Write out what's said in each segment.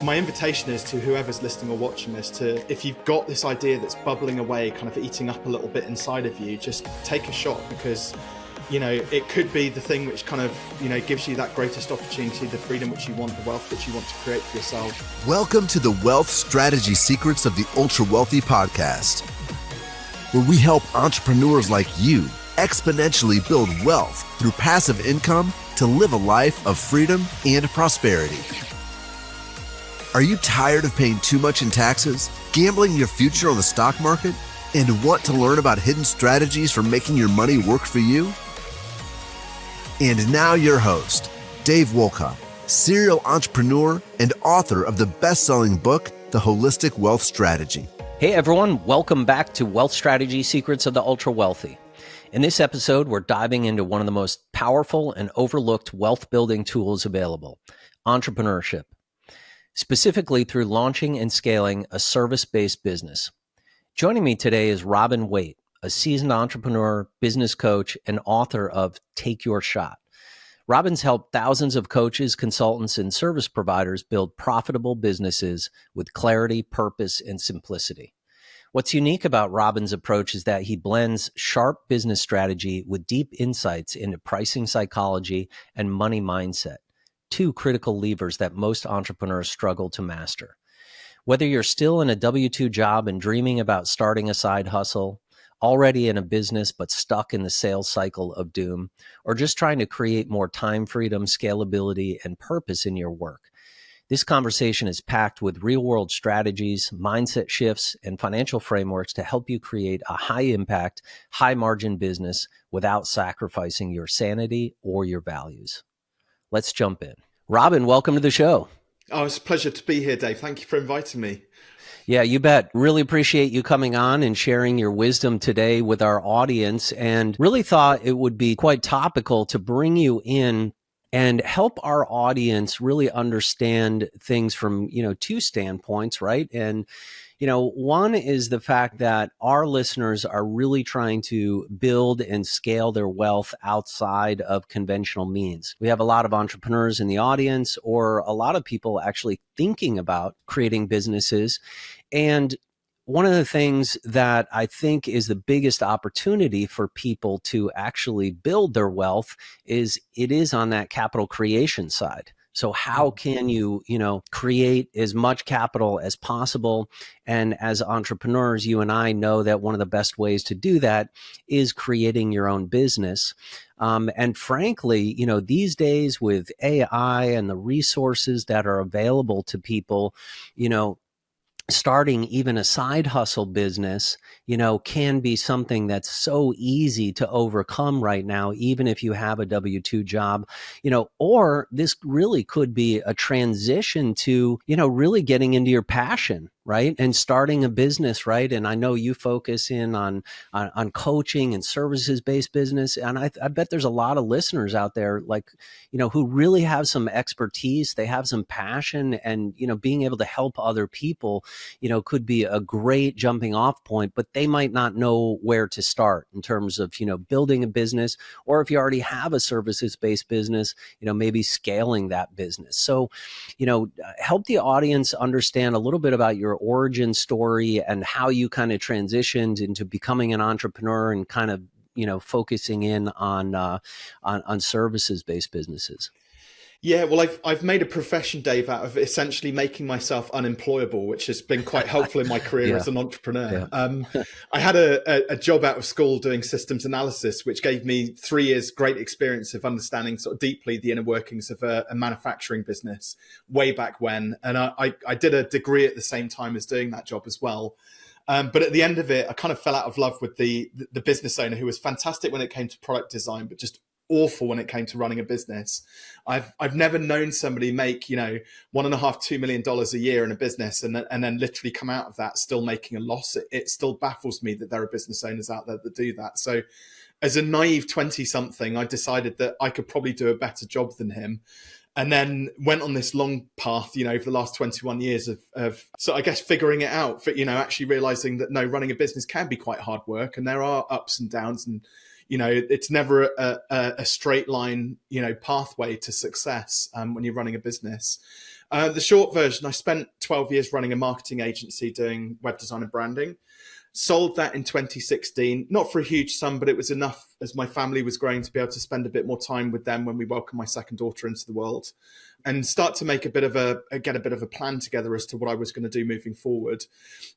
My invitation is to whoever's listening or watching this to, if you've got this idea that's bubbling away, kind of eating up a little bit inside of you, just take a shot, because, it could be the thing which kind of, gives you that greatest opportunity, the freedom which you want, the wealth which you want to create for yourself. Welcome to the Wealth Strategy Secrets of the Ultra Wealthy podcast, where we help entrepreneurs like you exponentially build wealth through passive income to live a life of freedom and prosperity. Are you tired of paying too much in taxes, gambling your future on the stock market, and want to learn about hidden strategies for making your money work for you? And now your host, Dave Wolcott, serial entrepreneur and author of the best-selling book, The Holistic Wealth Strategy. Hey everyone, welcome back to Wealth Strategy Secrets of the Ultra Wealthy. In this episode, we're diving into one of the most powerful and overlooked wealth building tools available, entrepreneurship. Specifically through launching and scaling a service-based business. Joining me today is Robin Waite, a seasoned entrepreneur, business coach, and author of Take Your Shot. Robin's helped thousands of coaches, consultants, and service providers build profitable businesses with clarity, purpose, and simplicity. What's unique about Robin's approach is that he blends sharp business strategy with deep insights into pricing psychology and money mindset. Two critical levers that most entrepreneurs struggle to master. Whether you're still in a W-2 job and dreaming about starting a side hustle, already in a business but stuck in the sales cycle of doom, or just trying to create more time freedom, scalability, and purpose in your work, this conversation is packed with real-world strategies, mindset shifts, and financial frameworks to help you create a high-impact, high-margin business without sacrificing your sanity or your values. Let's jump in. Robin, welcome to the show. Oh, it's a pleasure to be here, Dave. Thank you for inviting me. Yeah, you bet. Really appreciate you coming on and sharing your wisdom today with our audience, and really thought it would be quite topical to bring you in and help our audience really understand things from, two standpoints, right? And one is the fact that our listeners are really trying to build and scale their wealth outside of conventional means. We have a lot of entrepreneurs in the audience, or a lot of people actually thinking about creating businesses. And one of the things that I think is the biggest opportunity for people to actually build their wealth is it is on that capital creation side. So how can you, create as much capital as possible? And as entrepreneurs, you and I know that one of the best ways to do that is creating your own business. And frankly, these days with AI and the resources that are available to people, starting even a side hustle business, can be something that's so easy to overcome right now, even if you have a W-2 job, or this really could be a transition to, really getting into your passion, right? And starting a business, right? And I know you focus in on coaching and services-based business. And I bet there's a lot of listeners out there, who really have some expertise, they have some passion, and, being able to help other people, could be a great jumping off point, but they might not know where to start in terms of, building a business, or if you already have a services-based business, maybe scaling that business. So, help the audience understand a little bit about your origin story and how you kind of transitioned into becoming an entrepreneur and kind of, focusing in on services-based businesses. Yeah, well, I've made a profession, Dave, out of essentially making myself unemployable, which has been quite helpful in my career as an entrepreneur. Yeah. I had a job out of school doing systems analysis, which gave me 3 years great experience of understanding sort of deeply the inner workings of a manufacturing business way back when. And I did a degree at the same time as doing that job as well. But at the end of it, I kind of fell out of love with the business owner, who was fantastic when it came to product design, but just awful when it came to running a business. I've never known somebody make, $1.5–2 million a year in a business and then literally come out of that still making a loss. It still baffles me that there are business owners out there that do that. So as a naive 20-something, I decided that I could probably do a better job than him. And then went on this long path, over the last 21 years of so I guess figuring it out, for, actually realizing that no, running a business can be quite hard work, and there are ups and downs, and it's never a straight line, pathway to success when you're running a business. The short version, I spent 12 years running a marketing agency doing web design and branding. Sold that in 2016, not for a huge sum, but it was enough as my family was growing to be able to spend a bit more time with them when we welcomed my second daughter into the world, and start to make get a bit of a plan together as to what I was going to do moving forward.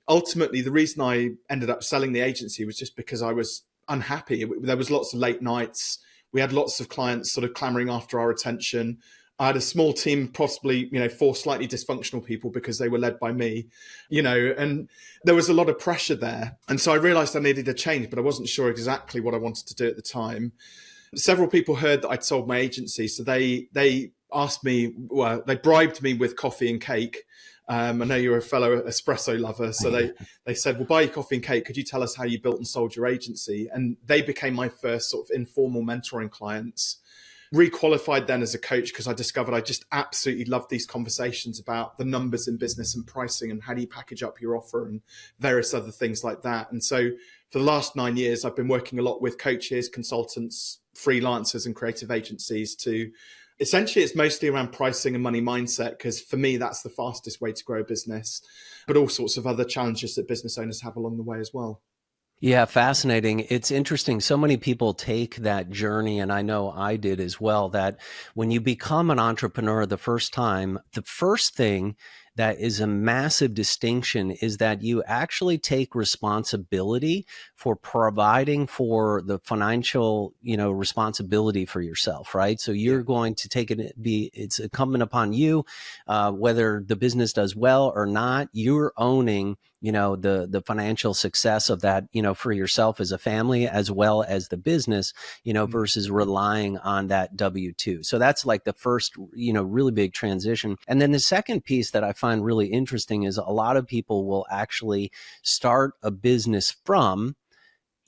Ultimately, the reason I ended up selling the agency was just because I was unhappy. There was lots of late nights. We had lots of clients sort of clamoring after our attention. I had a small team, possibly, 4 slightly dysfunctional people because they were led by me, and there was a lot of pressure there. And so I realized I needed a change, but I wasn't sure exactly what I wanted to do at the time. Several people heard that I'd sold my agency. So they asked me, well, they bribed me with coffee and cake. I know you're a fellow espresso lover. So they said, we'll buy you coffee and cake. Could you tell us how you built and sold your agency? And they became my first sort of informal mentoring clients. Requalified then as a coach because I discovered I just absolutely loved these conversations about the numbers in business and pricing and how do you package up your offer and various other things like that. And so for the last 9 years, I've been working a lot with coaches, consultants, freelancers and creative agencies to essentially, it's mostly around pricing and money mindset, because for me, that's the fastest way to grow a business, but all sorts of other challenges that business owners have along the way as well. Yeah, fascinating. It's interesting. So many people take that journey, and I know I did as well, that when you become an entrepreneur the first time, the first thing that is a massive distinction is that you actually take responsibility for providing for the financial, responsibility for yourself, right? So you're going to take it's incumbent upon you, whether the business does well or not, you're owning the financial success of that, for yourself as a family, as well as the business, versus relying on that W-2. So that's like the first, really big transition. And then the second piece that I find really interesting is a lot of people will actually start a business from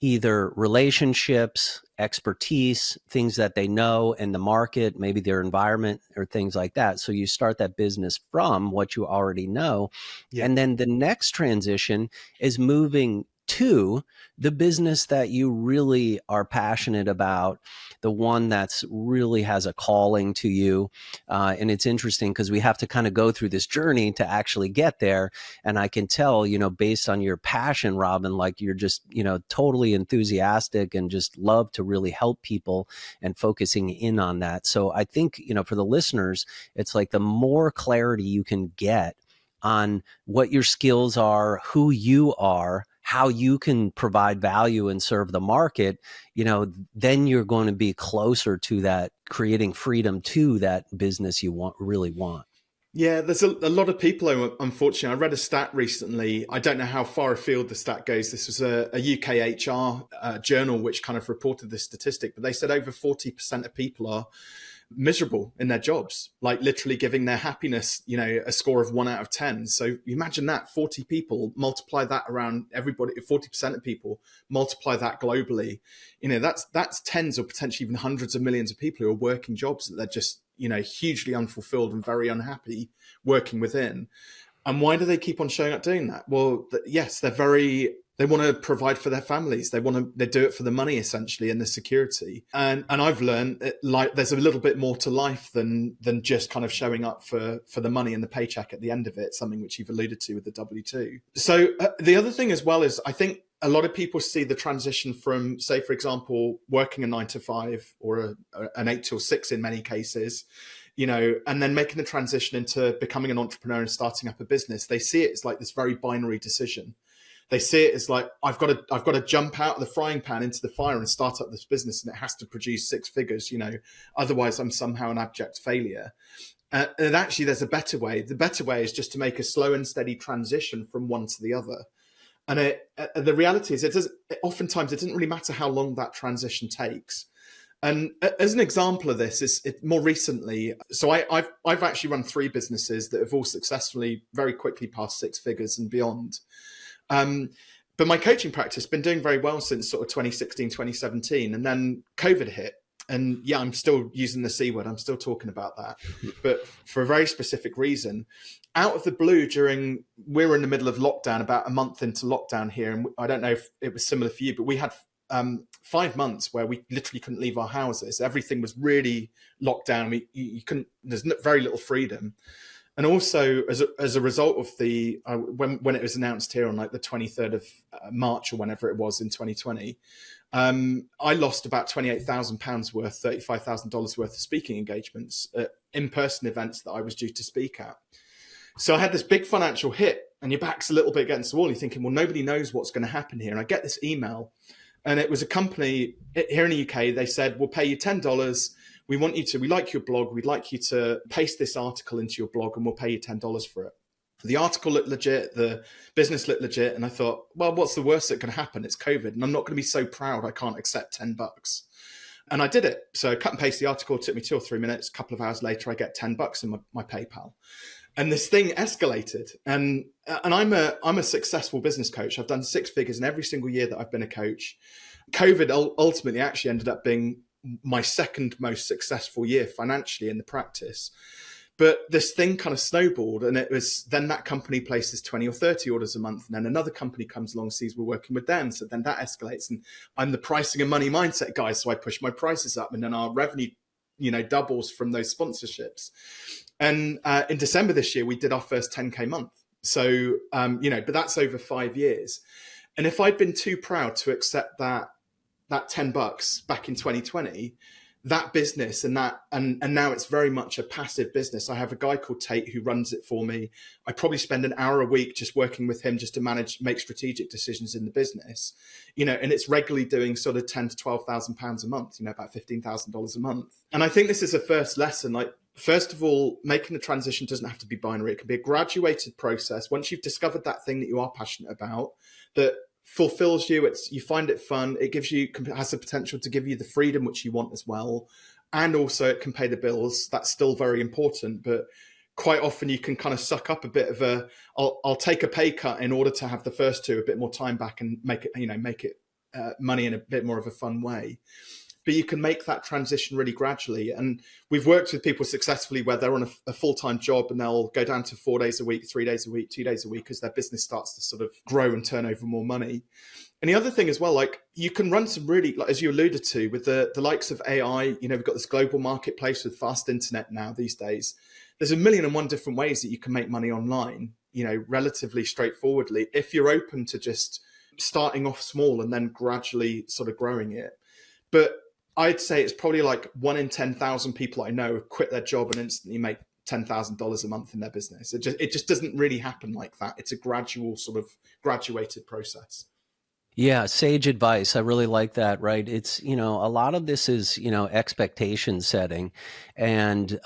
either relationships, expertise, things that they know in the market, maybe their environment or things like that. So you start that business from what you already know. Yeah. And then the next transition is moving to the business that you really are passionate about, the one that's really has a calling to you. And it's interesting because we have to kind of go through this journey to actually get there. And I can tell, based on your passion, Robin, like you're just, totally enthusiastic and just love to really help people and focusing in on that. So I think, for the listeners, it's like the more clarity you can get on what your skills are, who you are, how you can provide value and serve the market, then you're going to be closer to that, creating freedom to that business you really want. Yeah, there's a lot of people, unfortunately. I read a stat recently. I don't know how far afield the stat goes. This was a UK HR journal which kind of reported this statistic, but they said over 40% of people are miserable in their jobs, like literally giving their happiness, a score of 1 out of 10. So imagine that, 40 people, multiply that around everybody, 40% of people, multiply that globally. That's tens or potentially even hundreds of millions of people who are working jobs that they're just, hugely unfulfilled and very unhappy working within. And why do they keep on showing up doing that? Well, yes, they want to provide for their families. They do it for the money, essentially, and the security. And I've learned there's a little bit more to life than just kind of showing up for the money and the paycheck at the end of it, something which you've alluded to with the W-2. So the other thing as well is I think a lot of people see the transition from, say, for example, working a 9 to 5 or an 8 till 6 in many cases, and then making the transition into becoming an entrepreneur and starting up a business. They see it as like this very binary decision. They see it as like, I've got to jump out of the frying pan into the fire and start up this business, and it has to produce 6 figures, otherwise I'm somehow an abject failure. And actually there's a better way. The better way is just to make a slow and steady transition from one to the other. And the reality is oftentimes it doesn't really matter how long that transition takes. And as an example of this, is more recently. So I've actually run 3 businesses that have all successfully very quickly passed 6 figures and beyond. But my coaching practice has been doing very well since sort of 2016, 2017. And then COVID hit. And yeah, I'm still using the C word. I'm still talking about that, but for a very specific reason. Out of the blue, we were in the middle of lockdown, about a month into lockdown here. And I don't know if it was similar for you, but we had 5 months where we literally couldn't leave our houses. Everything was really locked down. You couldn't, there's very little freedom. And also, as a result of the when it was announced here on like the 23rd of March or whenever it was in 2020, I lost about £28,000 worth, $35,000 worth of speaking engagements at in-person events that I was due to speak at. So I had this big financial hit, and your back's a little bit against the wall. You're thinking, well, nobody knows what's going to happen here. And I get this email, and it was a company here in the UK. They said, we'll pay you $10. We like your blog. We'd like you to paste this article into your blog, and we'll pay you $10 for it. The article looked legit, the business looked legit. And I thought, well, what's the worst that can happen? It's COVID. And I'm not going to be so proud I can't accept $10. And I did it. So cut and paste the article. It took me 2 or 3 minutes. A couple of hours later, I get $10 in my PayPal. And this thing escalated. And I'm a successful business coach. I've done 6 figures in every single year that I've been a coach. COVID ultimately actually ended up being my second most successful year financially in the practice. But this thing kind of snowballed, and it was then that company places 20 or 30 orders a month, and then another company comes along, sees we're working with them. So then that escalates, and I'm the pricing and money mindset guy. So I push my prices up, and then our revenue, doubles from those sponsorships. And in December this year, we did our first 10K month. So, but that's over 5 years. And if I'd been too proud to accept that $10 back in 2020, that business and now it's very much a passive business. I have a guy called Tate who runs it for me. I probably spend an hour a week just working with him just to make strategic decisions in the business, and it's regularly doing sort of £10,000 to £12,000 a month, about $15,000 a month. And I think this is a first lesson. Like, first of all, making the transition doesn't have to be binary. It can be a graduated process. Once you've discovered that thing that you are passionate about, that fulfills you, you find it fun, it has the potential to give you the freedom which you want as well, and also it can pay the bills. That's still very important, but quite often you can kind of suck up a bit of I'll take a pay cut in order to have the first two a bit more time back and make it money in a bit more of a fun way. But you can make that transition really gradually. And we've worked with people successfully where they're on a full-time job and they'll go down to 4 days a week, 3 days a week, 2 days a week as their business starts to sort of grow and turn over more money. And the other thing as well, like, you can run some really, like, as you alluded to, with the likes of AI, we've got this global marketplace with fast internet now these days. There's 1,000,001 different ways that you can make money online, relatively straightforwardly, if you're open to just starting off small and then gradually sort of growing it. But I'd say it's probably like 1 in 10,000 people I know quit their job and instantly make $10,000 a month in their business. It just doesn't really happen like that. It's a gradual sort of graduated process. Yeah, sage advice. I really like that, right? It's, a lot of this is, expectation setting and,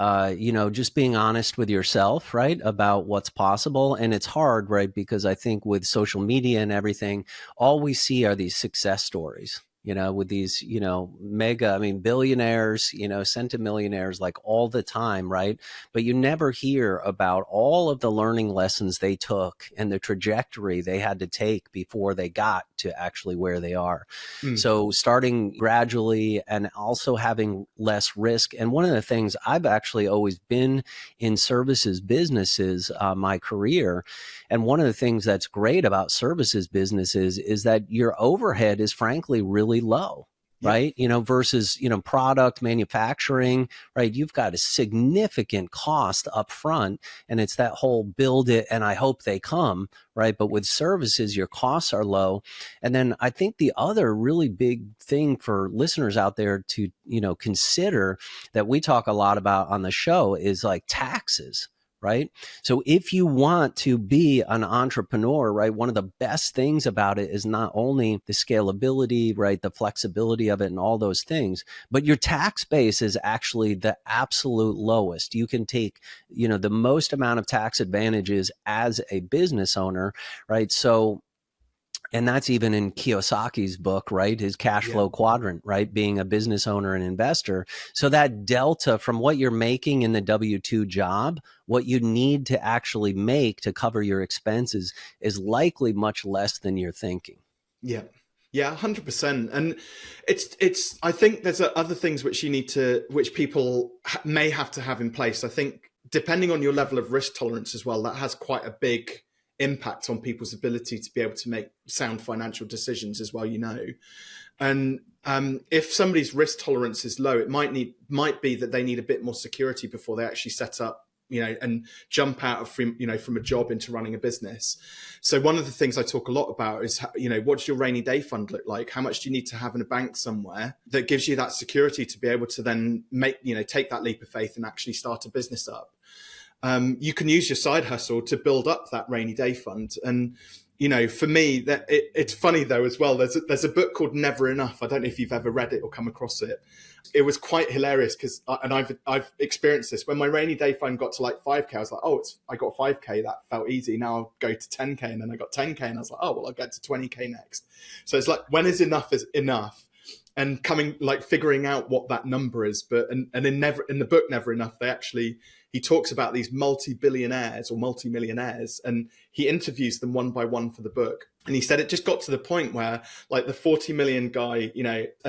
just being honest with yourself, right, about what's possible. And it's hard, right, because I think with social media and everything, all we see are these success stories. With these, billionaires, centimillionaires, like, all the time, right? But you never hear about all of the learning lessons they took and the trajectory they had to take before they got to actually where they are. So starting gradually and also having less risk. And one of the things, I've actually always been in services businesses, my career. And one of the things that's great about services businesses is that your overhead is frankly really low, right? Versus, product manufacturing, right? You've got a significant cost up front, and it's that whole build it and I hope they come, right? But with services, your costs are low. And then I think the other really big thing for listeners out there to, consider that we talk a lot about on the show is like taxes. Right. So if you want to be an entrepreneur, right, one of the best things about it is not only the scalability, right, the flexibility of it and all those things, but your tax base is actually the absolute lowest. You can take, the most amount of tax advantages as a business owner, right? So, and that's even in Kiyosaki's book, right? His cash flow quadrant, right? Being a business owner and investor. So that delta from what you're making in the W-2 job, what you need to actually make to cover your expenses is likely much less than you're thinking. Yeah. Yeah, 100%. And it's, I think there's other things which which people may have to have in place. I think depending on your level of risk tolerance as well, that has quite a big impact on people's ability to be able to make sound financial decisions as well, And if somebody's risk tolerance is low, it might be that they need a bit more security before they actually set up and jump out of from a job into running a business. So one of the things I talk a lot about is, what does your rainy day fund look like? How much do you need to have in a bank somewhere that gives you that security to be able to then take that leap of faith and actually start a business up? You can use your side hustle to build up that rainy day fund. And for me, that it's funny though as well. There's a book called Never Enough. I don't know if you've ever read it or come across it. It was quite hilarious because, and I've experienced this. When my rainy day fund got to like 5K, I was like, I got 5K. That felt easy. Now I'll go to 10K, and then I got 10K, and I was like, I'll get to 20K next. So it's like, when is enough? And figuring out what that number is. But in the book Never Enough, he talks about these multi-billionaires or multi-millionaires, and he interviews them one by one for the book. And he said it just got to the point where, like, the 40 million guy,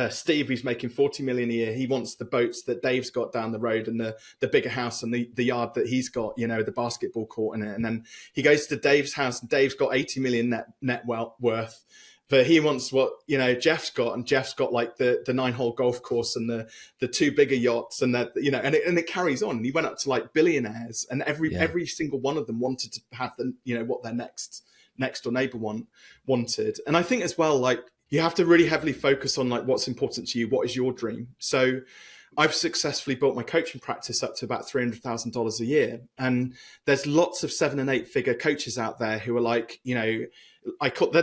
Steve, who's making 40 million a year, he wants the boats that Dave's got down the road, and the bigger house, and the yard that he's got, the basketball court in it. And then he goes to Dave's house, and Dave's got 80 million net worth. But he wants what Jeff's got, and Jeff's got like the 9-hole golf course and the 2 bigger yachts, and that and it carries on. And he went up to like billionaires, and every single one of them wanted to have what their next door neighbor wanted. And I think as well, like, you have to really heavily focus on like what's important to you, what is your dream. So I've successfully built my coaching practice up to about $300,000 a year, and there's lots of 7 and 8 figure coaches out there who are like, they're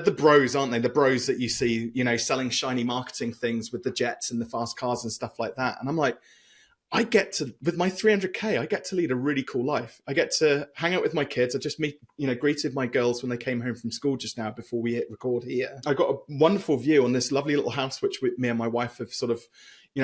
the bros, aren't they? The bros that you see, selling shiny marketing things with the jets and the fast cars and stuff like that. And I'm like, with my 300K, I get to lead a really cool life. I get to hang out with my kids. I just greeted my girls when they came home from school just now before we hit record here. I got a wonderful view on this lovely little house, which me and my wife have sort of,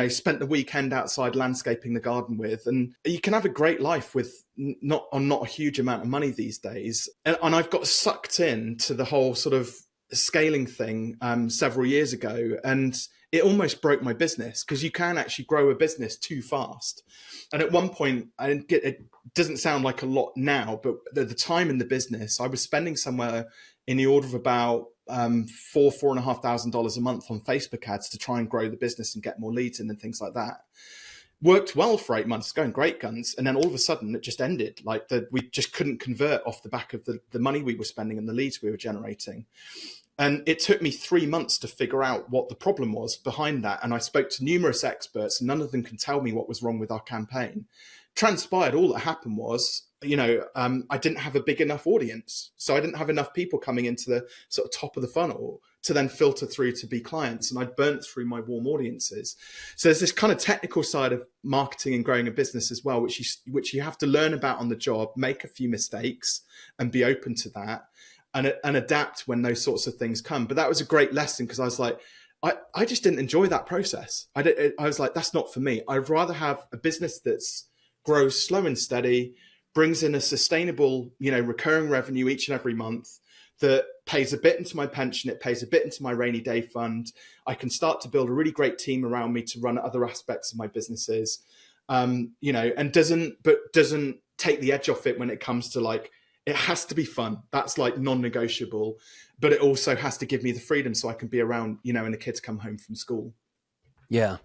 spent the weekend outside landscaping the garden with. And you can have a great life with not a huge amount of money these days. And I've got sucked into the whole sort of scaling thing several years ago. And it almost broke my business, because you can actually grow a business too fast. And at one point, it doesn't sound like a lot now, but at the time in the business, I was spending somewhere in the order of about $4,500 a month on Facebook ads to try and grow the business and get more leads in and things like that. Worked well for 8 months, going great guns. And then all of a sudden it just ended. Like, we just couldn't convert off the back of the money we were spending and the leads we were generating. And it took me 3 months to figure out what the problem was behind that. And I spoke to numerous experts, and none of them could tell me what was wrong with our campaign. Transpired, all that happened was, I didn't have a big enough audience. So I didn't have enough people coming into the sort of top of the funnel to then filter through to be clients. And I'd burnt through my warm audiences. So there's this kind of technical side of marketing and growing a business as well, which you have to learn about on the job, make a few mistakes and be open to that, and adapt when those sorts of things come. But that was a great lesson, because I was like, I just didn't enjoy that process. I was like, that's not for me. I'd rather have a business that's grows slow and steady, brings in a sustainable, recurring revenue each and every month, that pays a bit into my pension, it pays a bit into my rainy day fund. I can start to build a really great team around me to run other aspects of my businesses, and doesn't take the edge off it when it comes to, like, it has to be fun. That's like non-negotiable, but it also has to give me the freedom so I can be around, and the kids come home from school. Yeah,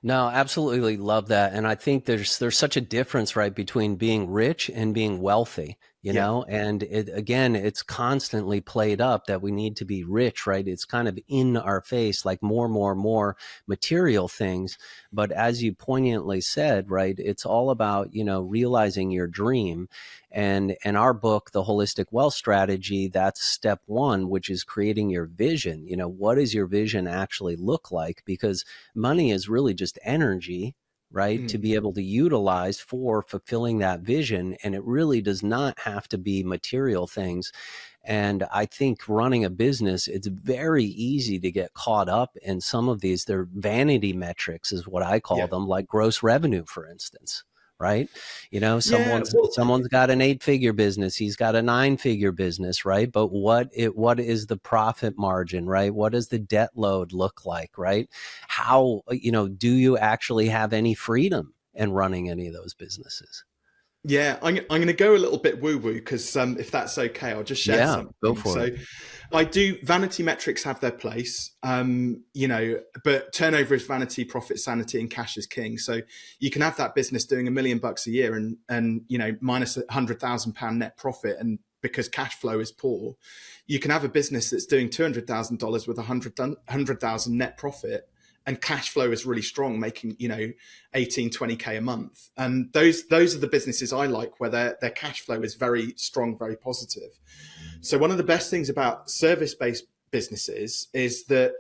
no, absolutely love that. And I think there's such a difference, right, between being rich and being wealthy, you know, and it's constantly played up that we need to be rich, right? It's kind of in our face, like more material things. But as you poignantly said, right, it's all about, realizing your dream. And in our book, The Holistic Wealth Strategy, that's step one, which is creating your vision. What does your vision actually look like? Because money is really just energy, right, to be able to utilize for fulfilling that vision. And it really does not have to be material things. And I think running a business, it's very easy to get caught up in some of these. They're vanity metrics is what I call them, like gross revenue, for instance. Right. Someone's got an 8-figure business. He's got a 9-figure business. Right. But what is the profit margin? Right. What does the debt load look like? Right. How, do you actually have any freedom in running any of those businesses? Yeah, I'm going to go a little bit woo-woo, because if that's okay, I'll just share something. Go for it. I do. Vanity metrics have their place, but turnover is vanity, profit sanity, and cash is king. So you can have that business doing $1 million a year and minus £100,000 net profit, and because cash flow is poor, you can have a business that's doing $200,000 with $100,000 net profit, and cash flow is really strong, making 18-20K a month. And those are the businesses I like, where their cash flow is very strong, very positive. So one of the best things about service-based businesses is that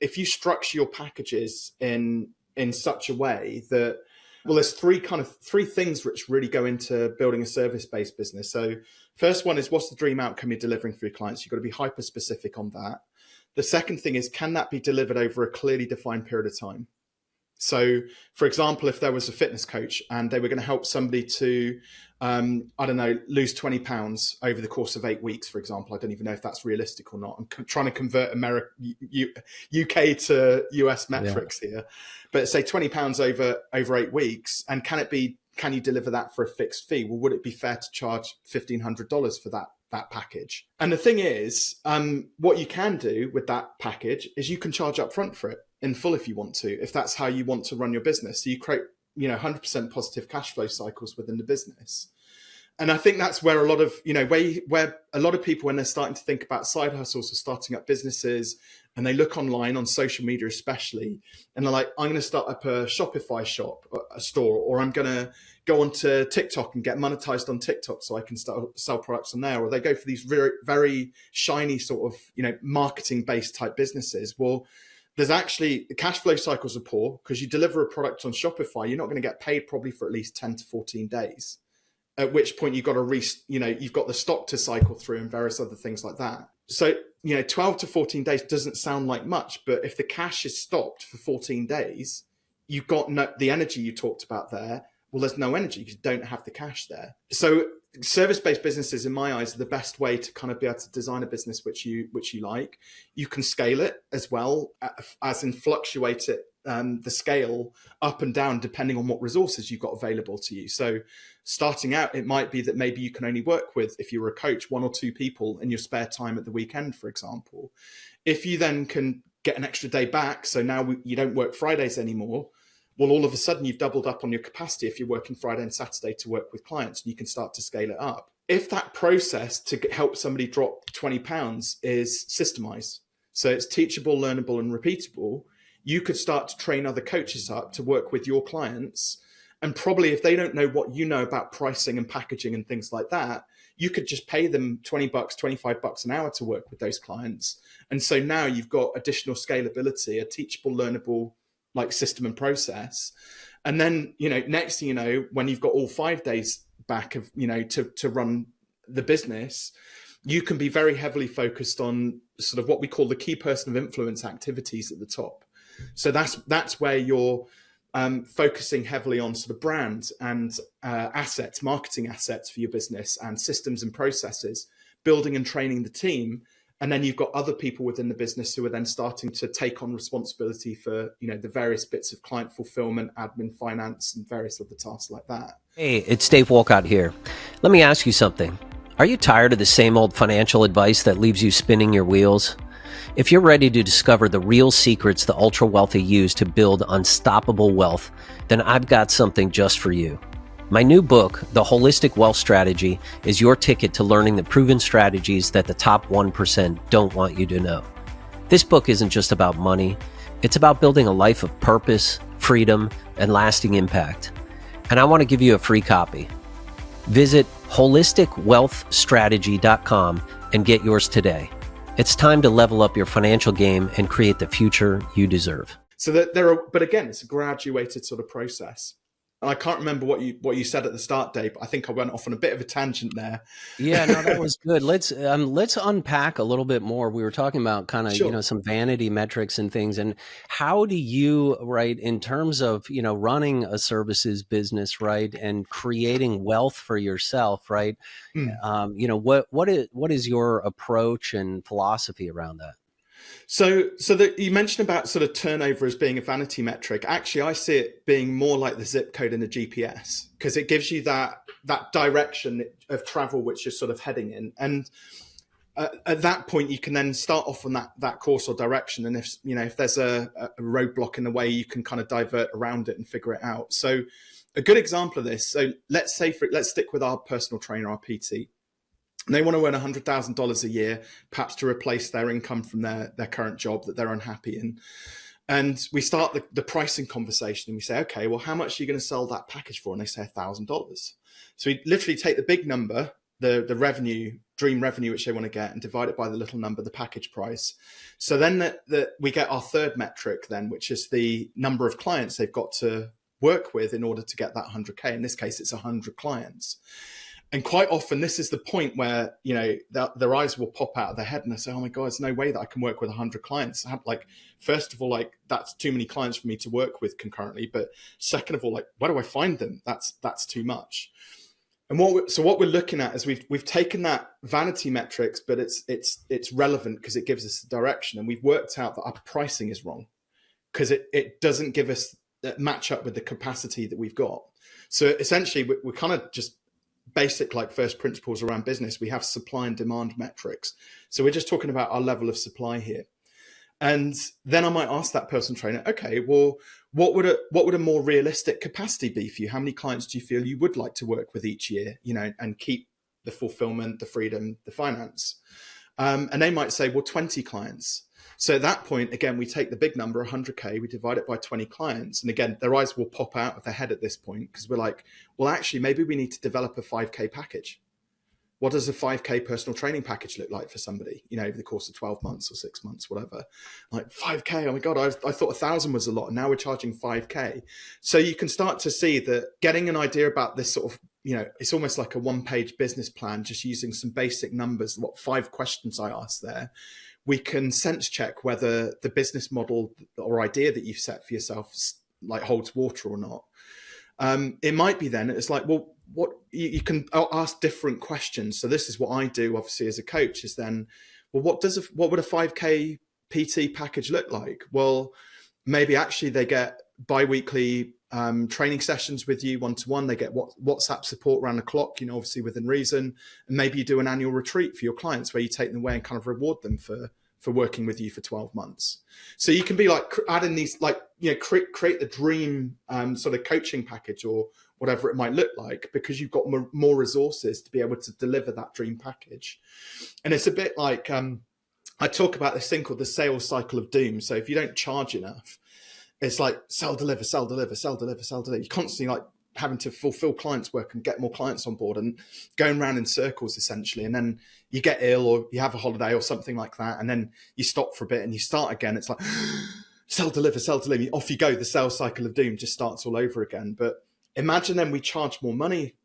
if you structure your packages in such a way that, well, there's three things which really go into building a service-based business. So first one is, what's the dream outcome you're delivering for your clients? You've got to be hyper specific on that. The second thing is, can that be delivered over a clearly defined period of time? So, for example, if there was a fitness coach and they were going to help somebody to, lose 20 pounds over the course of 8 weeks, for example, I don't even know if that's realistic or not. I'm trying to convert UK to US metrics here, but say 20 pounds over 8 weeks. And can you deliver that for a fixed fee? Well, would it be fair to charge $1,500 for that package? And the thing is, what you can do with that package is you can charge up front for it in full if you want to, if that's how you want to run your business. So you create 100% positive cash flow cycles within the business. And I think that's where a lot of where a lot of people, when they're starting to think about side hustles or starting up businesses, and they look online on social media especially, and they're like, I'm going to start up a Shopify shop, a store, or I'm going to go onto TikTok and get monetized on TikTok so I can start sell products on there. Or they go for these very, very shiny sort of marketing based type businesses. Well, there's actually, the cash flow cycles are poor because you deliver a product on Shopify, you're not going to get paid probably for at least 10 to 14 days. At which point you've got you've got the stock to cycle through and various other things like that. So, 12 to 14 days doesn't sound like much, but if the cash is stopped for 14 days, you've got the energy you talked about there. Well, there's no energy because you don't have the cash there. So service-based businesses, in my eyes, are the best way to kind of be able to design a business which you like. You can scale it as well, as in fluctuate it, the scale up and down depending on what resources you've got available to you. So starting out, it might be that maybe you can only work with, if you were a coach, 1 or 2 people in your spare time at the weekend, for example. If you then can get an extra day back, so now you don't work Fridays anymore, well, all of a sudden you've doubled up on your capacity if you're working Friday and Saturday to work with clients, and you can start to scale it up. If that process to help somebody drop 20 pounds is systemized, so it's teachable, learnable, and repeatable, you could start to train other coaches up to work with your clients. And probably if they don't know what you know about pricing and packaging and things like that, you could just pay them $20, $25 an hour to work with those clients. And so now you've got additional scalability, a teachable, learnable, like system and process. And then, next thing you know, when you've got all 5 days back of, to run the business, you can be very heavily focused on sort of what we call the key person of influence activities at the top. So that's where you're focusing heavily on sort of brand and assets, marketing assets for your business, and systems and processes, building and training the team. And then you've got other people within the business who are then starting to take on responsibility for, the various bits of client fulfillment, admin, finance, and various other tasks like that. Hey, it's Dave Wolcott here. Let me ask you something. Are you tired of the same old financial advice that leaves you spinning your wheels? If you're ready to discover the real secrets the ultra wealthy use to build unstoppable wealth, then I've got something just for you. My new book, The Holistic Wealth Strategy, is your ticket to learning the proven strategies that the top 1% don't want you to know. This book isn't just about money. It's about building a life of purpose, freedom, and lasting impact. And I want to give you a free copy. Visit holisticwealthstrategy.com and get yours today. It's time to level up your financial game and create the future you deserve. So that but again, it's a graduated sort of process. And I can't remember what you said at the start, Dave, but I think I went off on a bit of a tangent there. Yeah, no, that was good. Let's unpack a little bit more. We were talking about kind of, Sure. Some vanity metrics and things. And how do you, right, in terms of, running a services business, right, and creating wealth for yourself, right? What is your approach and philosophy around that? So that you mentioned about sort of turnover as being a vanity metric. Actually, I see it being more like the zip code in the GPS, because it gives you that direction of travel which you're sort of heading in. And at that point, you can then start off on that course or direction. And if there's a roadblock in the way, you can kind of divert around it and figure it out. So a good example of this. So let's stick with our personal trainer, our PT. And they want to earn $100,000 a year, perhaps to replace their income from their current job that they're unhappy in. And we start the pricing conversation and we say, okay, well, how much are you going to sell that package for? And they say $1,000. So we literally take the big number, the revenue, dream revenue, which they want to get, and divide it by the little number, the package price. So then we get our third metric then, which is the number of clients they've got to work with in order to get that 100K. In this case, it's 100 clients. And quite often, this is the point where, their eyes will pop out of their head and they say, oh my God, there's no way that I can work with 100 clients. First of all, that's too many clients for me to work with concurrently. But second of all, where do I find them? That's too much. And what we're looking at is we've taken that vanity metrics, but it's relevant because it gives us the direction. And we've worked out that our pricing is wrong because it doesn't give us that match up with the capacity that we've got. So essentially, we're kind of just basic first principles around business. We have supply and demand metrics. So we're just talking about our level of supply here. And then I might ask that personal trainer, okay, well, what would a more realistic capacity be for you? How many clients do you feel you would like to work with each year, and keep the fulfillment, the freedom, the finance? And they might say, well, 20 clients. So at that point, again, we take the big number, 100K, we divide it by 20 clients. And again, their eyes will pop out of their head at this point because we're like, well, actually, maybe we need to develop a 5K package. What does a 5K personal training package look like for somebody, over the course of 12 months or 6 months, whatever? 5K, oh my God, I thought 1,000 was a lot. And now we're charging 5K. So you can start to see that getting an idea about this sort of, it's almost like a one-page business plan, just using some basic numbers, 5 questions I asked there. We can sense check whether the business model or idea that you've set for yourself holds water or not. It might be then, it's well, what you can ask different questions. So this is what I do, obviously, as a coach, is then, well, what would a 5K PT package look like? Well, maybe actually they get bi-weekly training sessions with you one-to-one. They get WhatsApp support around the clock, obviously within reason. And maybe you do an annual retreat for your clients where you take them away and kind of reward them for working with you for 12 months. So you can be adding these, create the dream sort of coaching package or whatever it might look like, because you've got more resources to be able to deliver that dream package. And it's a bit like, I talk about this thing called the sales cycle of doom. So if you don't charge enough, it's sell, deliver, sell, deliver, sell, deliver, sell, deliver. You're constantly having to fulfill clients' work and get more clients on board and going around in circles, essentially. And then you get ill or you have a holiday or something like that. And then you stop for a bit and you start again. It's sell, deliver, off you go. The sales cycle of doom just starts all over again. But imagine then we charge more money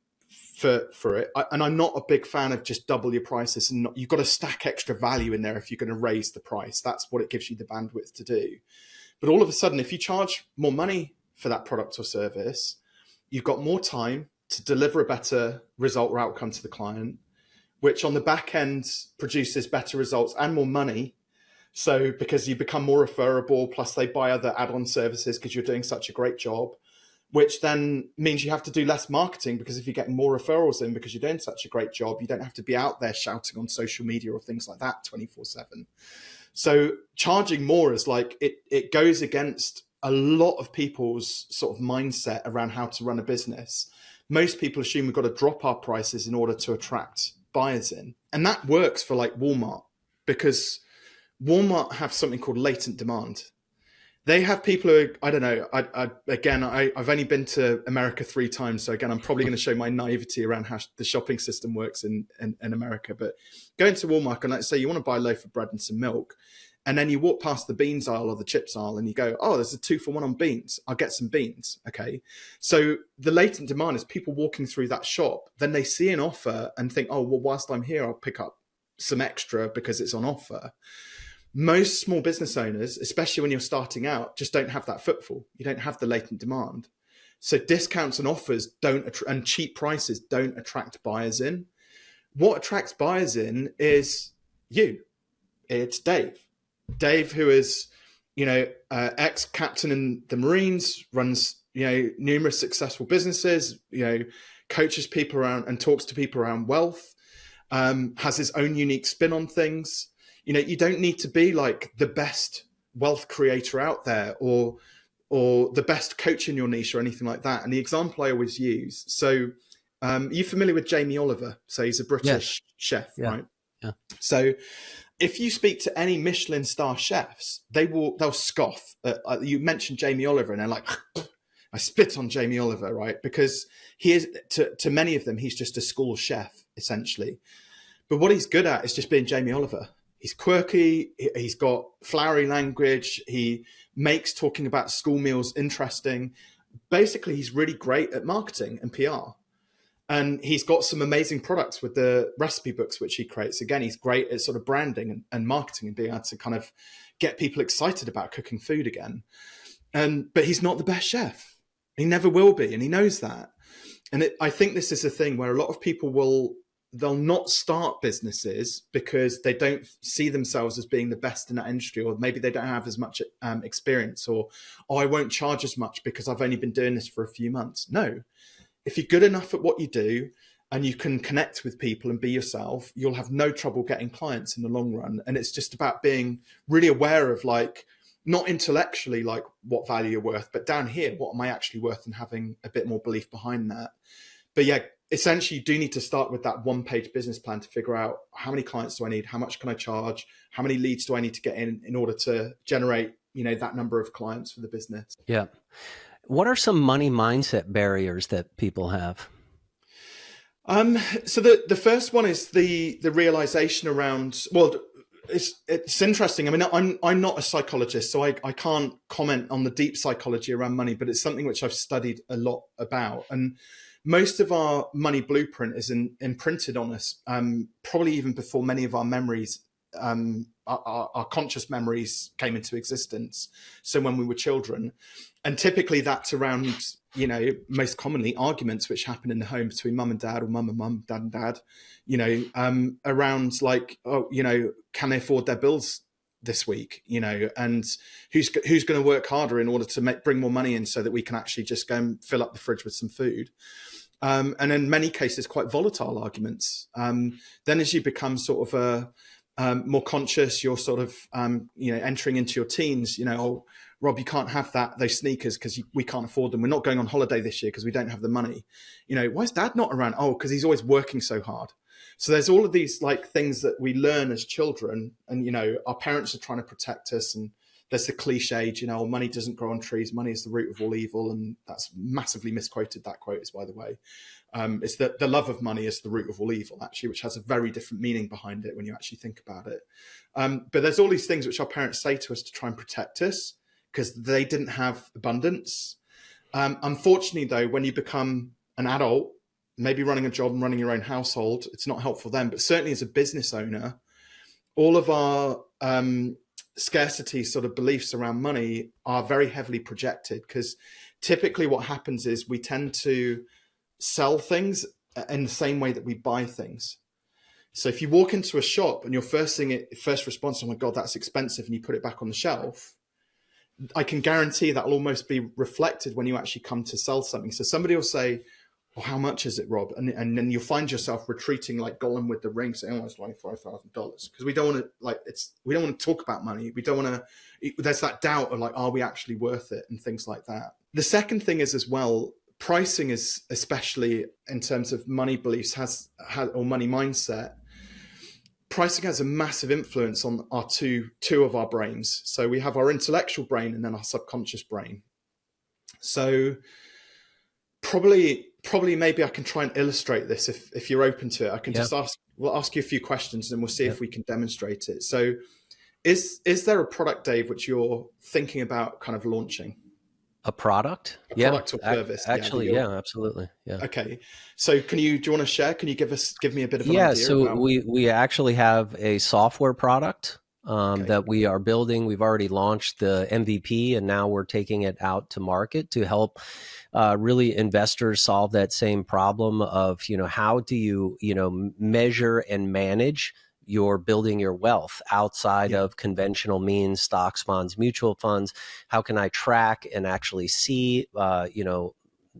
for it. And I'm not a big fan of just double your prices, and you've got to stack extra value in there if you're going to raise the price. That's what it gives you the bandwidth to do. But all of a sudden, if you charge more money for that product or service, you've got more time to deliver a better result or outcome to the client, which on the back end produces better results and more money. So because you become more referable, plus they buy other add-on services because you're doing such a great job, which then means you have to do less marketing, because if you're getting more referrals in because you're doing such a great job, you don't have to be out there shouting on social media or things like that 24/7. So charging more is it goes against a lot of people's sort of mindset around how to run a business. Most people assume we've got to drop our prices in order to attract buyers in. And that works for Walmart, because Walmart have something called latent demand. They have people who, I don't know, I've only been to America 3 times. So again, I'm probably going to show my naivety around how the shopping system works in America. But going to Walmart and let's say you want to buy a loaf of bread and some milk, and then you walk past the beans aisle or the chips aisle and you go, oh, there's a 2-for-1 on beans. I'll get some beans. Okay. So the latent demand is people walking through that shop. Then they see an offer and think, oh, well, whilst I'm here, I'll pick up some extra because it's on offer. Most small business owners, especially when you're starting out, just don't have that footfall. You don't have the latent demand. So discounts and offers and cheap prices don't attract buyers in. What attracts buyers in is you. It's Dave. Dave, who is, ex-captain in the Marines, runs, numerous successful businesses, coaches people around and talks to people around wealth. has his own unique spin on things. You know, you don't need to be like the best wealth creator out there or the best coach in your niche or anything like that. And the example I always use, so you familiar with Jamie Oliver? So he's a British chef, right? Yeah. So if you speak to any Michelin star chefs, they'll scoff. You mentioned Jamie Oliver and they're like, I spit on Jamie Oliver, right? Because he is, to many of them, he's just a school chef, essentially. But what he's good at is just being Jamie Oliver. He's quirky. He's got flowery language. He makes talking about school meals interesting. Basically, he's really great at marketing and PR. And he's got some amazing products with the recipe books, which he creates. Again, he's great at sort of branding and marketing and being able to kind of get people excited about cooking food again. But he's not the best chef. He never will be, and he knows that. And I think this is a thing where a lot of people they'll not start businesses because they don't see themselves as being the best in that industry, or maybe they don't have as much experience, or I won't charge as much because I've only been doing this for a few months. No, if you're good enough at what you do and you can connect with people and be yourself, you'll have no trouble getting clients in the long run. And it's just about being really aware of, like, not intellectually like what value you're worth, but down here, what am I actually worth, and having a bit more belief behind that. But yeah, essentially you do need to start with that one-page business plan to figure out how many clients do I need, how much can I charge, how many leads do I need to get in order to generate, you know, that number of clients for the business. Yeah. What are some money mindset barriers that people have? So the first one is the realization around, well, it's interesting. I mean, I'm not a psychologist, so I can't comment on the deep psychology around money, but it's something which I've studied a lot about. And most of our money blueprint is imprinted on us, probably even before many of our memories, our conscious memories came into existence. So when we were children, and typically that's around, you know, most commonly arguments which happen in the home between mum and dad, or mum and mum, dad and dad, you know, around like, oh, you know, can they afford their bills this week, you know, and who's going to work harder in order to bring more money in so that we can actually just go and fill up the fridge with some food. And in many cases, quite volatile arguments. Then as you become sort of more conscious, you're sort of, you know, entering into your teens, you know, oh, Rob, you can't have those sneakers because we can't afford them. We're not going on holiday this year because we don't have the money. You know, why is dad not around? Oh, because he's always working so hard. So there's all of these like things that we learn as children, and, you know, our parents are trying to protect us. And there's the cliche, you know, money doesn't grow on trees. Money is the root of all evil. And that's massively misquoted. That quote is, by the way. It's that the love of money is the root of all evil, actually, which has a very different meaning behind it when you actually think about it. But there's all these things which our parents say to us to try and protect us because they didn't have abundance. Unfortunately, though, when you become an adult, maybe running a job and running your own household, it's not helpful then. But certainly as a business owner, all of our scarcity sort of beliefs around money are very heavily projected, because typically what happens is we tend to sell things in the same way that we buy things. So if you walk into a shop and your first response, oh my God, that's expensive, and you put it back on the shelf, I can guarantee that will almost be reflected when you actually come to sell something. So somebody will say, well, how much is it, Rob? And then you'll find yourself retreating like Gollum with the ring, saying, oh, it's like $5,000. Because we don't want to talk about money. We don't want to, there's that doubt of like, are we actually worth it? And things like that. The second thing is as well, pricing is, especially in terms of money beliefs, or money mindset, pricing has a massive influence on our two of our brains. So we have our intellectual brain and then our subconscious brain. So probably maybe I can try and illustrate this if you're open to it. I can just we'll ask you a few questions and we'll see if we can demonstrate it. So is there a product, Dave, which you're thinking about kind of launching? A product? A product or service? Actually, yeah, absolutely. Yeah. Okay. So do you want to share? Can you give me a bit of an idea? Yeah, so we actually have a software product that we are building. We've already launched the MVP, and now we're taking it out to market to help really investors solve that same problem of, you know, how do you, you know, measure and manage you're building your wealth outside of conventional means, stocks, bonds, mutual funds. How can I track and actually see, you know,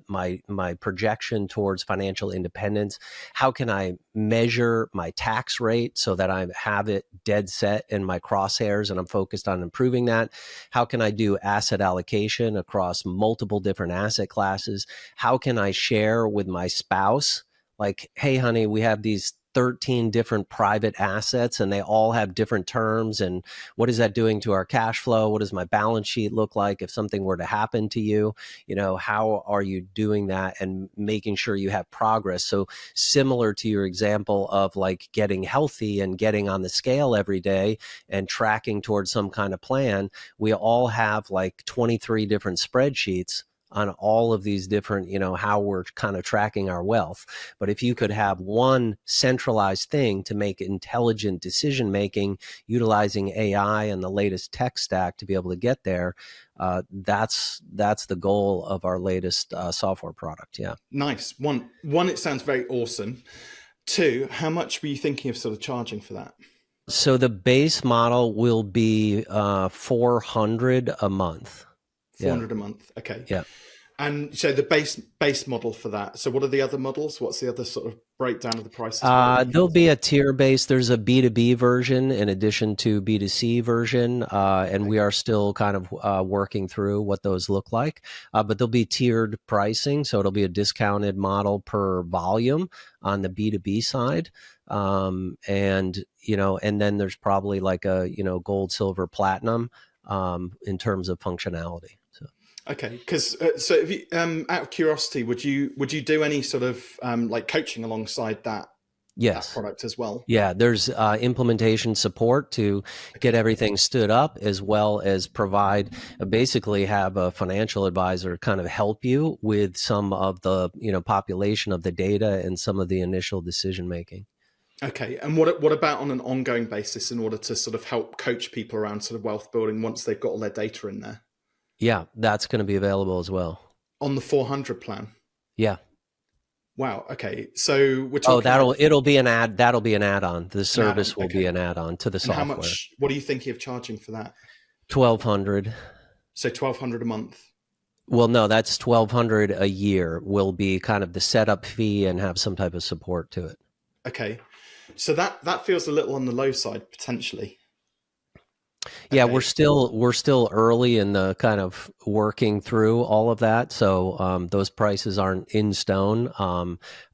my projection towards financial independence? How can I measure my tax rate so that I have it dead set in my crosshairs and I'm focused on improving that? How can I do asset allocation across multiple different asset classes? How can I share with my spouse, like, hey, honey, we have these 13 different private assets and they all have different terms. And what is that doing to our cash flow? What does my balance sheet look like if something were to happen to you? How are you doing that and making sure you have progress? So similar to your example of like getting healthy and getting on the scale every day and tracking towards some kind of plan, we all have like 23 different spreadsheets on all of these different, how we're kind of tracking our wealth. But if you could have one centralized thing to make intelligent decision making, utilizing AI and the latest tech stack to be able to get there, that's the goal of our latest software product. Yeah. Nice. One, it sounds very awesome. Two, how much were you thinking of sort of charging for that? So the base model will be $400 a month. 400 a month. Okay. Yeah. And so the base model for that. So what are the other models? What's the other sort of breakdown of the prices? There'll be a tier base. There's a B2B version in addition to B2C version. And we are still kind of working through what those look like. But there'll be tiered pricing. So it'll be a discounted model per volume on the B2B side. And then there's probably like a, gold, silver, platinum in terms of functionality. Okay, because so if you, out of curiosity, would you do any sort of like coaching alongside that? Yes. That product as well? Yeah, there's implementation support to get everything stood up, as well as provide, basically have a financial advisor kind of help you with some of the, population of the data and some of the initial decision making. Okay, and what about on an ongoing basis in order to sort of help coach people around sort of wealth building once they've got all their data in there? Yeah, that's going to be available as well. On the 400 plan? Yeah. Wow. Okay. So we're talking. That'll be an add-on. The service will be an add-on to the software. How much? What are you thinking of charging for that? $1,200. So $1,200 a month. Well, no, that's $1,200 a year. Will be kind of the setup fee and have some type of support to it. Okay. So that feels a little on the low side potentially. Yeah, okay. We're still early in the kind of working through all of that. So those prices aren't in stone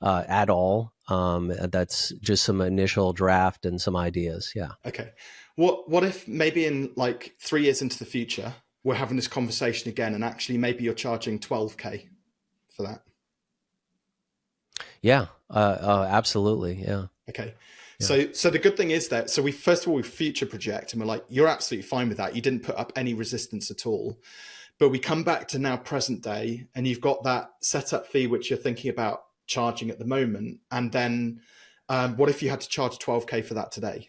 at all. That's just some initial draft and some ideas. Yeah. Okay. What if maybe in like 3 years into the future, we're having this conversation again and actually maybe you're charging $12,000 for that? Yeah, absolutely. Yeah. Okay. Yeah. So the good thing is that, so we future project and we're like, you're absolutely fine with that. You didn't put up any resistance at all, but we come back to now present day and you've got that setup fee, which you're thinking about charging at the moment. And then what if you had to charge $12,000 for that today?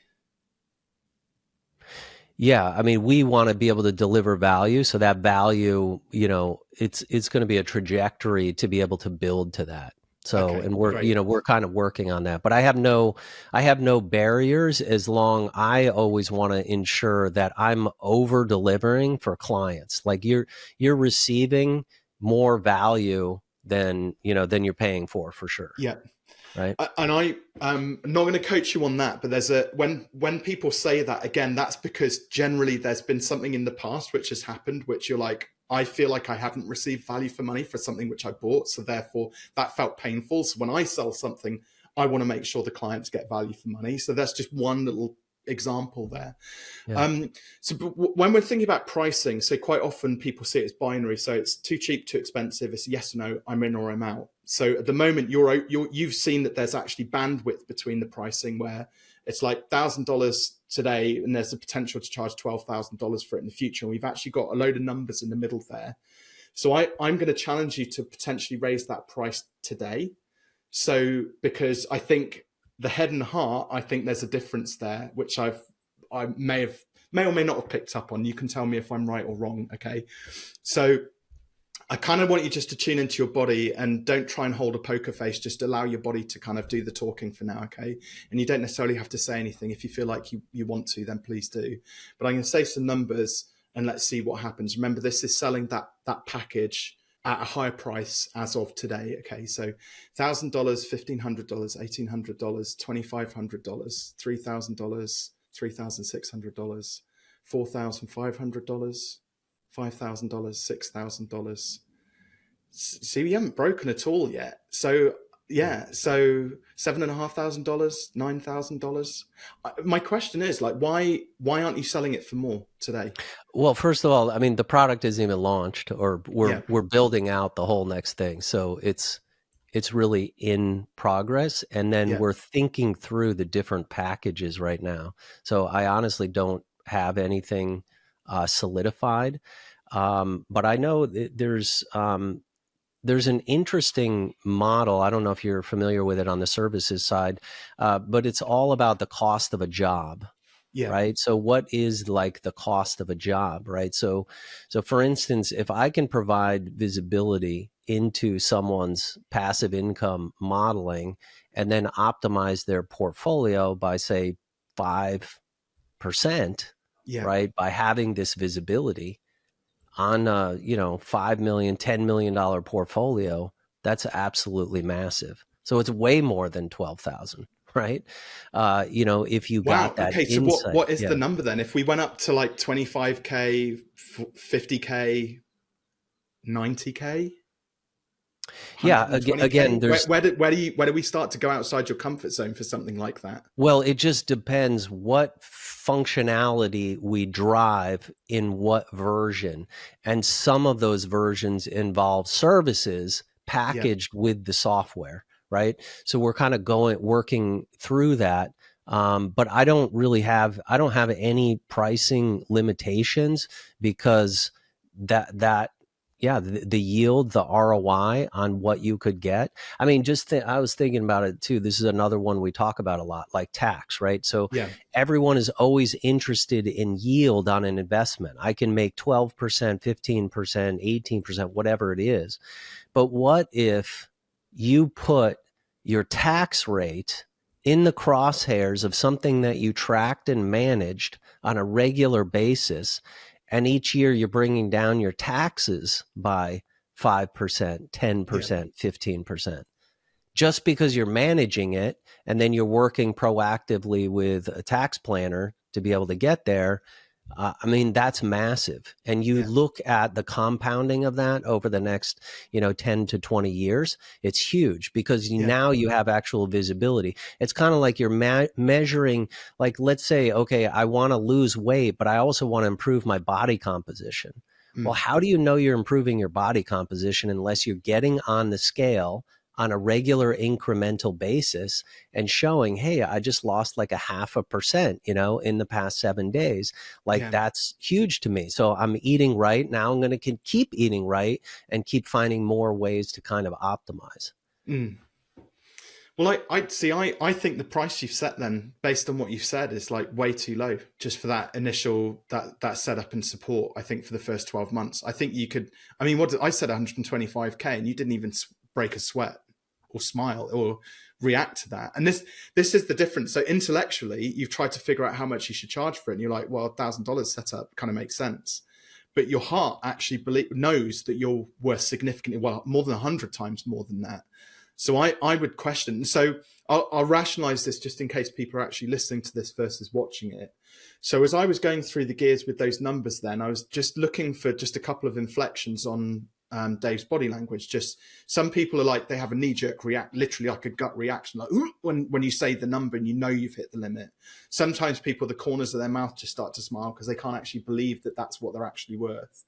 Yeah. I mean, we want to be able to deliver value. So that value, it's going to be a trajectory to be able to build to that. So, okay, and we're kind of working on that, but I have no barriers as long I always want to ensure that I'm over delivering for clients. Like you're receiving more value than you're paying for sure. Yeah. Right. And I'm not going to coach you on that, but there's when people say that, again, that's because generally there's been something in the past which has happened, which you're like, I feel like I haven't received value for money for something which I bought. So therefore that felt painful. So when I sell something, I want to make sure the clients get value for money. So that's just one little example there. Yeah. So when we're thinking about pricing, so quite often people see it as binary. So it's too cheap, too expensive. It's yes or no, I'm in or I'm out. So at the moment you've seen that there's actually bandwidth between the pricing where it's like $1,000 today and there's the potential to charge $12,000 for it in the future. And we've actually got a load of numbers in the middle there. So I'm going to challenge you to potentially raise that price today. So because I think the head and heart, I think there's a difference there, which I may or may not have picked up on. You can tell me if I'm right or wrong. Okay. So I kind of want you just to tune into your body and don't try and hold a poker face. Just allow your body to kind of do the talking for now. Okay. And you don't necessarily have to say anything. If you feel like you want to, then please do. But I'm going to say some numbers and let's see what happens. Remember, this is selling that package at a higher price as of today. Okay, so $1,000, $1,500, $1,800, $2,500, $3,000, $3,600, $4,500, $5,000, $6,000. See, we haven't broken at all yet. So yeah, so $7,500, $9,000. My question is, like, why aren't you selling it for more today? Well, first of all, I mean, the product isn't even launched, or we're building out the whole next thing. So it's really in progress, and then we're thinking through the different packages right now. So I honestly don't have anything solidified, but I know that there's an interesting model. I don't know if you're familiar with it on the services side, but it's all about the cost of a job. Yeah. Right. So what is like the cost of a job? Right. So for instance, if I can provide visibility into someone's passive income modeling and then optimize their portfolio by, say, 5%, right, by having this visibility on a, $5 million, $10 million portfolio, that's absolutely massive. So it's way more than 12,000, right? If you got that okay, so insight. what is the number then? If we went up to like 25K, 50K, 90K? Yeah, again, there's where do we start to go outside your comfort zone for something like that? Well, it just depends what functionality we drive in what version. And some of those versions involve services packaged with the software, right? So we're kind of working through that. But I don't have any pricing limitations, because the yield, the ROI on what you could get. I mean, I was thinking about it too. This is another one we talk about a lot, like tax, right? So everyone is always interested in yield on an investment. I can make 12%, 15%, 18%, whatever it is. But what if you put your tax rate in the crosshairs of something that you tracked and managed on a regular basis, and each year you're bringing down your taxes by 5%, 10%, 15%, just because you're managing it, and then you're working proactively with a tax planner to be able to get there? I mean, that's massive. And you look at the compounding of that over the next, 10 to 20 years, it's huge, because now you have actual visibility. It's kind of like you're measuring, like, let's say, okay, I want to lose weight, but I also want to improve my body composition. Well, how do you know you're improving your body composition unless you're getting on the scale on a regular incremental basis and showing, hey, I just lost like 0.5%, in the past 7 days. Like, that's huge to me. So I'm eating right. Now I'm going to keep eating right and keep finding more ways to kind of optimize. Well, I think the price you've set then, based on what you've said, is like way too low just for that initial, that setup and support. I think for the first 12 months, I think you could, I mean, I said 125K and you didn't even break a sweat or smile or react to that. And this is the difference. So intellectually, you've tried to figure out how much you should charge for it. And you're like, well, $1,000 setup kind of makes sense. But your heart actually knows that you're worth significantly, more than 100 times more than that. So I would question. So I'll rationalize this just in case people are actually listening to this versus watching it. So as I was going through the gears with those numbers, then I was just looking for just a couple of inflections on Dave's body language. Just some people are like, they have a knee-jerk literally like a gut reaction, like when you say the number and you've hit the limit. Sometimes people, the corners of their mouth just start to smile because they can't actually believe that that's what they're actually worth.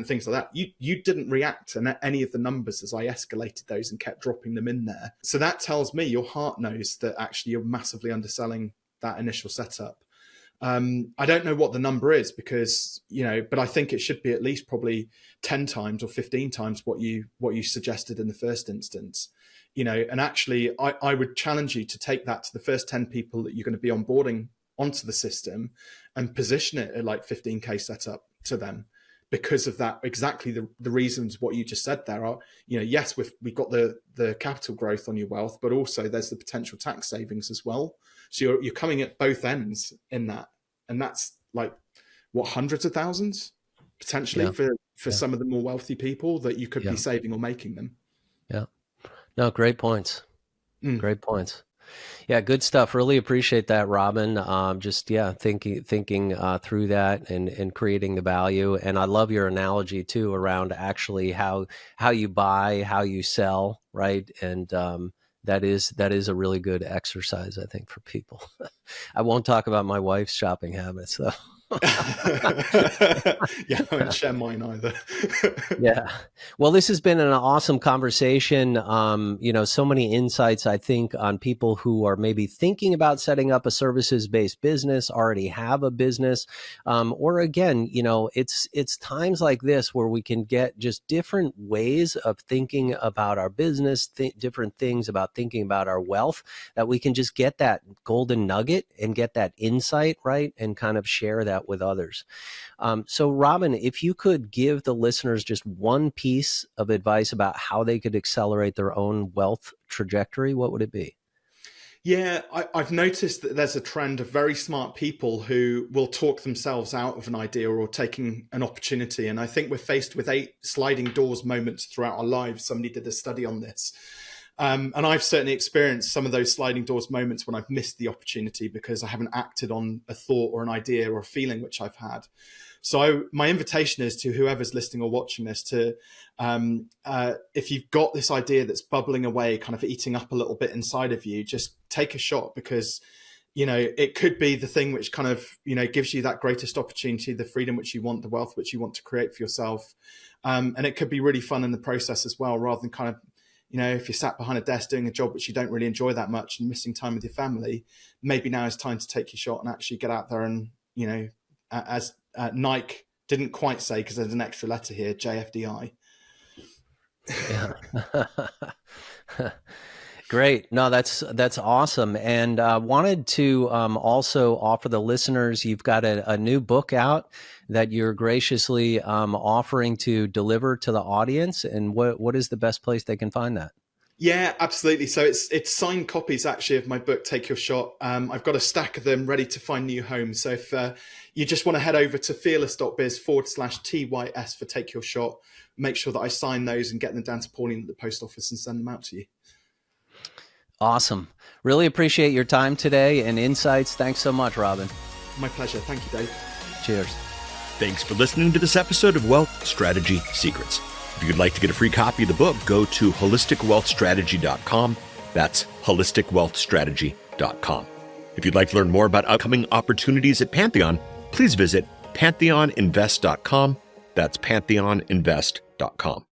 Things like that. You didn't react to any of the numbers as I escalated those and kept dropping them in there. So that tells me your heart knows that actually you're massively underselling that initial setup. I don't know what the number is because, but I think it should be at least probably 10 times or 15 times what you suggested in the first instance, and actually I would challenge you to take that to the first 10 people that you're going to be onboarding onto the system and position it at like 15K setup to them. Because of that, exactly the reasons what you just said there are, yes, we've got the capital growth on your wealth, but also there's the potential tax savings as well. So you're coming at both ends in that, and that's like what, hundreds of thousands potentially for for some of the more wealthy people that you could be saving or making them. Yeah. No, great points. Great points. Yeah, good stuff. Really appreciate that, Robin. Thinking through that and creating the value. And I love your analogy too around actually how you buy, how you sell, right? And that is a really good exercise, I think, for people. I won't talk about my wife's shopping habits though. Yeah, I won't share mine either. Yeah. Well, this has been an awesome conversation. So many insights, I think, on people who are maybe thinking about setting up a services-based business, already have a business, or again, it's times like this where we can get just different ways of thinking about our business, different things about thinking about our wealth, that we can just get that golden nugget and get that insight, right? And kind of share that with others. So Robin, if you could give the listeners just one piece of advice about how they could accelerate their own wealth trajectory, what would it be? Yeah, I've noticed that there's a trend of very smart people who will talk themselves out of an idea or taking an opportunity. And I think we're faced with 8 sliding doors moments throughout our lives. Somebody did a study on this. And I've certainly experienced some of those sliding doors moments when I've missed the opportunity because I haven't acted on a thought or an idea or a feeling which I've had. So my invitation is to whoever's listening or watching this to, if you've got this idea that's bubbling away, kind of eating up a little bit inside of you, just take a shot, because, it could be the thing which kind of, gives you that greatest opportunity, the freedom which you want, the wealth which you want to create for yourself. And it could be really fun in the process as well, rather than kind of, if you're sat behind a desk doing a job which you don't really enjoy that much and missing time with your family, maybe now is time to take your shot and actually get out there and, as Nike didn't quite say, because there's an extra letter here, JFDI. Yeah. Great. No, that's awesome. And wanted to also offer the listeners, you've got a new book out that you're graciously offering to deliver to the audience. And what is the best place they can find that? Yeah, absolutely. So it's signed copies actually of my book, Take Your Shot. I've got a stack of them ready to find new homes. So if you just want to head over to fearless.biz/TYS for Take Your Shot, make sure that I sign those and get them down to Pauline at the post office and send them out to you. Awesome. Really appreciate your time today and insights. Thanks so much, Robin. My pleasure. Thank you, Dave. Cheers. Thanks for listening to this episode of Wealth Strategy Secrets. If you'd like to get a free copy of the book, go to holisticwealthstrategy.com. That's holisticwealthstrategy.com. If you'd like to learn more about upcoming opportunities at Pantheon, please visit pantheoninvest.com. That's pantheoninvest.com.